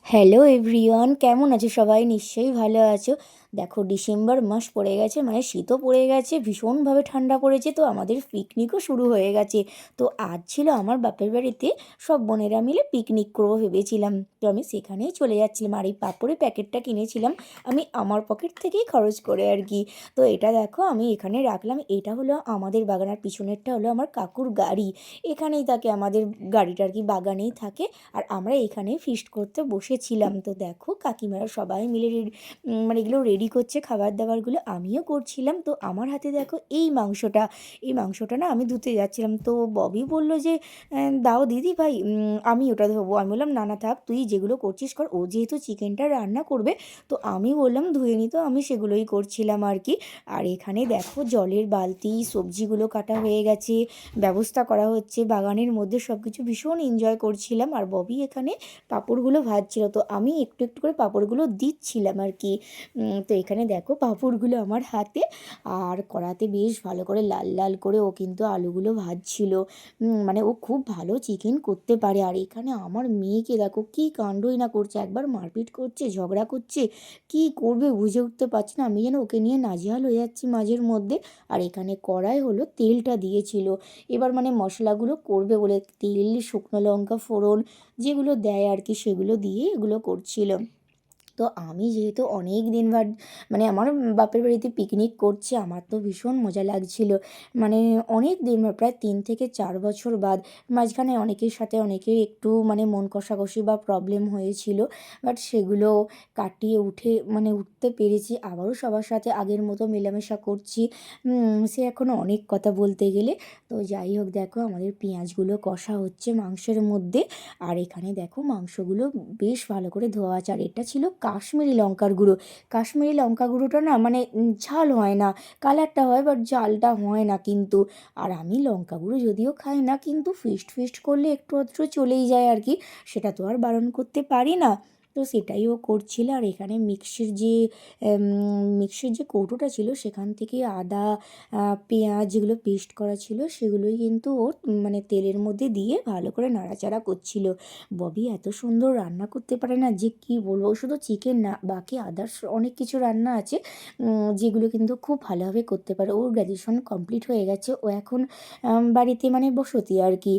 Hello everyone, কেমন আছো সবাই? নিশ্চয়ই ভালো আছো। দেখো, ডিসেম্বর মাস পড়ে গেছে, মানে শীতও পড়ে গেছে, ভীষণভাবে ঠান্ডা পড়েছে, তো আমাদের পিকনিকও শুরু হয়ে গেছে। তো আজ ছিল আমার বাপের বাড়িতে, সব বোনেরা মিলে পিকনিক করবো ভেবেছিলাম। তো আমি সেখানেই চলে যাচ্ছিলাম, আর এই পাঁপড়ের প্যাকেটটা কিনেছিলাম আমি আমার পকেট থেকেই খরচ করে আর কি। তো এটা দেখো আমি এখানে রাখলাম, এটা হলো আমাদের বাগানের পিছনেরটা হলো আমার কাকুর গাড়ি। এখানেই থাকে আমাদের গাড়িটা আর কি, বাগানেই থাকে। আর আমরা এখানে ফিস্ট করতে বসেছিলাম। তো দেখো কাকিমারা সবাই মিলে মানে এগুলো রেডি করছে খাবার দাবারগুলো, আমিও করছিলাম। তো আমার হাতে দেখো এই মাংসটা না আমি ধুতে যাচ্ছিলাম, তো ববি বললো যে দাও দিদি ভাই, আমি ওটা ধোবো। আমি বললাম না না থাক, তুই যেগুলো করছিস কর। ও যেহেতু চিকেনটা রান্না করবে, তো আমি বললাম ধুয়ে নি, তো আমি সেগুলোই করছিলাম আর কি। আর এখানে দেখো জলের বালতি, সবজিগুলো কাটা হয়ে গেছে, ব্যবস্থা করা হচ্ছে বাগানের মধ্যে, সব কিছু ভীষণ এনজয় করছিলাম। আর ববি এখানে পাঁপড়গুলো ভাজছিল, তো আমি একটু একটু করে পাঁপড়গুলো দিচ্ছিলাম আর কি। তো এখানে দেখো পাঁপড়গুলো আমার হাতে, আর কড়াতে বেশ ভালো করে লাল লাল করে ও কিন্তু আলুগুলো ভাজছিল। মানে ও খুব ভালো চিকেন করতে পারে। আর এখানে আমার মেয়েকে দেখো কী কাণ্ডই না করছে, একবার মারপিট করছে, ঝগড়া করছে, কি করবে বুঝে উঠতে পারছি না। আমি যেন ওকে নিয়ে নাজেহাল হয়ে যাচ্ছি মাঝের মধ্যে। আর এখানে কড়াই হলো তেলটা দিয়েছিল, এবার মানে মশলাগুলো করবে বলে তেল, শুকনো লঙ্কা ফোড়ন যেগুলো দেয় আর কি, সেগুলো দিয়ে এগুলো করছিল। তো আমি যেহেতু অনেক দিন বাদ মানে আমার বাপের বাড়িতে পিকনিক করছি, আমার তো ভীষণ মজা লাগছিল। মানে অনেক দিন প্রায় 3 থেকে 4 বছর বাদ। মাঝখানে অনেকের সাথে অনেকের একটু মানে মন কষাকষি বা প্রবলেম হয়েছিল, বাট সেগুলো কাটিয়ে উঠতে পেরেছি। আবারও সবার সাথে আগের মতো মেলামেশা করছি। সে এখনও অনেক কথা বলতে গেলে। তো যাই হোক, দেখো আমাদের পেঁয়াজগুলো কষা হচ্ছে মাংসের মধ্যে। আর এখানে দেখো মাংসগুলো বেশ ভালো করে ধোয়া আছে। আর এটা ছিল কাশ্মীরি লঙ্কার গুঁড়ো। কাশ্মীরি লঙ্কা গুঁড়োটা না মানে ঝাল হয় না, কালারটা হয় বাট ঝালটা হয় না কিন্তু। আর আমি লঙ্কা গুঁড়ো যদিও খাই না, কিন্তু ফিস্ট করলে একটু আধটু চলেই যায় আর কি, সেটা তো আর বারণ করতে পারি না। তো সেটাই ও করছিল। আর এখানে মিক্সির যে কৌটোটা ছিল, সেখান থেকে আদা, পেঁয়াজ যেগুলো পেস্ট করা ছিল সেগুলোই কিন্তু ওর মানে তেলের মধ্যে দিয়ে ভালো করে নাড়াচাড়া করছিল। ববি এত সুন্দর রান্না করতে পারে না যে কি বলবো, শুধু চিকেন না, বাকি আদার্স অনেক কিছু রান্না আছে যেগুলো কিন্তু খুব ভালোভাবে করতে পারে। ওর গ্র্যাজুয়েশন কমপ্লিট হয়ে গেছে, ও এখন বাড়িতে মানে বসতি আর কি।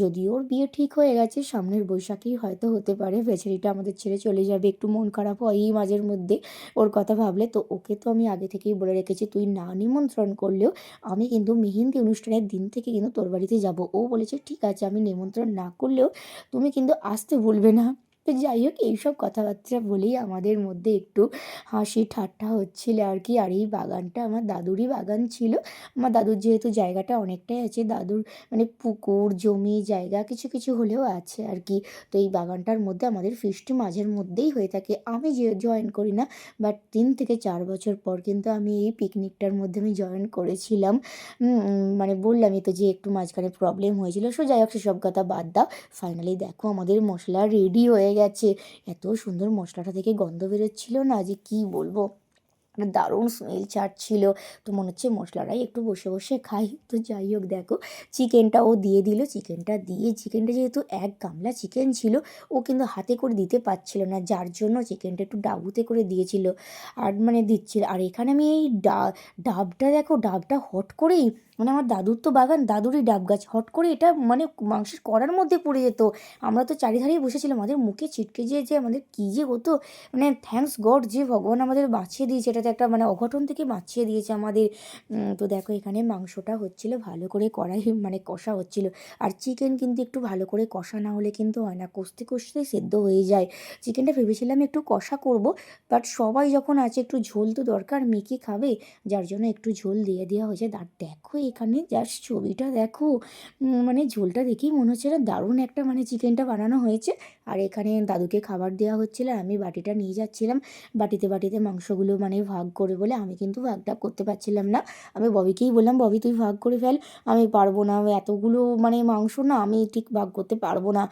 যদিও ওর বিয়ে ঠিক হয়ে গেছে, সামনের বৈশাখেই হয়তো হতে পারে। বেচারিটা আমাদের ছেড়ে চলে যাবে, একটু মন খারাপ হয়ই মাঝের মধ্যে ওর কথা ভাবলে। তো ওকে তো আমি আগে থেকেই বলে রেখেছি, তুই না নিমন্ত্রণ করলেও আমি কিন্তু মেহেন্দি অনুষ্ঠানের দিন থেকে কিন্তু তোর বাড়িতে যাব। ও বলেছে ঠিক আছে, আমি নিমন্ত্রণ না করলেও তুমি কিন্তু আসতে ভুলবে না। তো যাই হোক, এইসব কথাবার্তা বলেই আমাদের মধ্যে একটু হাসি ঠাট্টা হচ্ছিল আর কি। আর এই বাগানটা আমার দাদুরই বাগান ছিল। আমার দাদুর যেহেতু জায়গাটা অনেকটাই আছে, দাদুর মানে পুকুর জমি জায়গা কিছু কিছু হলেও আছে আর কি। তো এই বাগানটার মধ্যে আমাদের ফিস্ট মাঝের মধ্যেই হয়ে থাকে। আমি যে জয়েন করি না, বাট 3 থেকে 4 বছর পর কিন্তু আমি এই পিকনিকটার মধ্যে আমি জয়েন করেছিলাম। মানে বললামই তো যে একটু মাঝখানে প্রবলেম হয়েছিল। সো যাই হোক, সেসব কথা বাদ দাও। ফাইনালি দেখো আমাদের মশলা রেডি হয়ে গেছে। এত সুন্দর মশলাটা থেকে গন্ধ বেরোচ্ছিল না যে কি বলবো, একটা দারুণ স্মেল ছাড়ছিল। তো মনে হচ্ছে মশলাটাই একটু বসে বসে খাই। তো যাই হোক, দেখো চিকেনটা ও দিয়ে দিল। চিকেনটা যেহেতু 1 গামলা চিকেন ছিল, ও কিন্তু হাতে করে দিতে পারছিল না, যার জন্য চিকেনটা একটু ডাবুতে করে দিয়েছিল আর মানে দিচ্ছিল। আর এখানে আমি এই ডাবটা দেখো, ডাবটা হট করেই মানে আমার দাদুর তো বাগান, দাদুরই ডাব গাছ, হট করে এটা মানে মাংসের কড়ার মধ্যে পড়ে যেত। আমরা তো চারিধারেই বসেছিলাম, আমাদের মুখে ছিটকে যে আমাদের কী যে হতো। মানে থ্যাঙ্কস গড যে ভগবান আমাদের বাঁচিয়ে দিয়েছে, এটাতে একটা মানে অঘটন থেকে বাঁচিয়ে দিয়েছে আমাদের। তো দেখো এখানে মাংসটা হচ্ছিল ভালো করে, কড়াই মানে কষা হচ্ছিল। আর চিকেন কিন্তু একটু ভালো করে কষা না হলে কিন্তু হয় না, কষতে কষতে সেদ্ধ হয়ে যায়। চিকেনটা ভেবেছিলাম একটু কষা করব, বাট সবাই যখন আছে একটু ঝোল তো দরকার, মেখে খাবে, যার জন্য একটু ঝোল দিয়ে দেওয়া হয়েছে। আর দেখো এখানে জাস্ট ছবিটা দেখো, মানে ঝোলটা দেখেই মনে হচ্ছে না দারুণ একটা মানে চিকেনটা বানানো হয়েছে। আর এখানে দাদুকে খাবার দেওয়া হচ্ছিল, আর আমি বাটিটা নিয়ে যাচ্ছিলাম। বাটিতে বাটিতে মাংসগুলো মানে ভাগ করে বলে, আমি কিন্তু ভাগটা করতে পারছিলাম না। আমি ববিকেই বললাম, ববি তুই ভাগ করে ফেল, আমি পারবো না, এতগুলো মানে মাংস না আমি ঠিক ভাগ করতে পারবো না।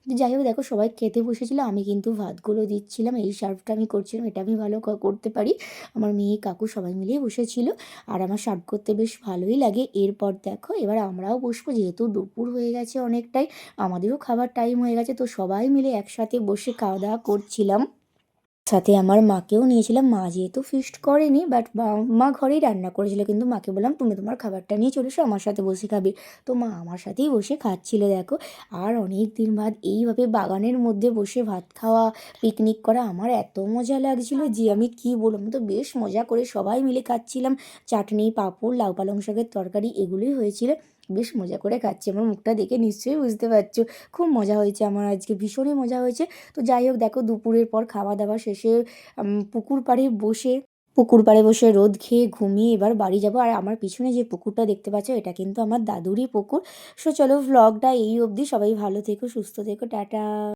তো যাই হোক দেখো সবাই খেতে বসেছিল, আমি কিন্তু ভাতগুলো দিচ্ছিলাম। এই সার্ভটা আমি করছিলাম, এটা আমি ভালো করতে পারি। আমার মেয়ে, কাকু সবাই মিলেই বসেছিল। আর আমার সার্ভ করতে বেশ ভালোই লাগে। এরপর দেখো এবার আমরাও বসবো, যেহেতু দুপুর হয়ে গেছে অনেকটাই, আমাদেরও খাবার টাইম হয়ে গেছে। তো সবাই মিলে একসাথে বসে খাওয়া-দাওয়া করছিলাম। সাথে আমার মাকেও নিয়েছিলাম। মা যেহেতু ফিস্ট করেনি, বাট মা ঘরেই রান্না করেছিল। কিন্তু মাকে বললাম, "তুমি তোমার খাবারটা নিয়ে চলে এসো, আমার সাথে বসে খাবে।" তো মা আমার সাথেই বসে খাচ্ছিল দেখো। আর অনেক দিন বাদ এইভাবে বাগানের মধ্যে বসে ভাত খাওয়া, পিকনিক করা আমার এত মজা লাগছিল যে আমি কী বলবো! আমি তো বেশ মজা করে সবাই মিলে খাচ্ছিলাম। চাটনি, পাঁপড়, লাউ পালং শাকের তরকারি এগুলোই হয়েছিল। বেশ মজা করে খাচ্ছি। আমার মুখটা দেখে নিশ্চয়ই বুঝতে পারছো। খুব মজা হয়েছে আমার আজকে, ভীষণই মজা হয়েছে। তো যাই হোক দেখো দুপুরের পর খাওয়া-দাওয়া শেষে পুকুর পাড়ে বসে রোদ খেয়ে ঘুমিয়ে এবার বাড়ি যাব। আর আমার পিছনে যে পুকুরটা দেখতে পাচ্ছ, এটা কিন্তু আমার দাদুরই পুকুর। সো চলো, ভ্লগটা এই অবধি। সবাই ভালো থেকো, সুস্থ থেকো, টাটা।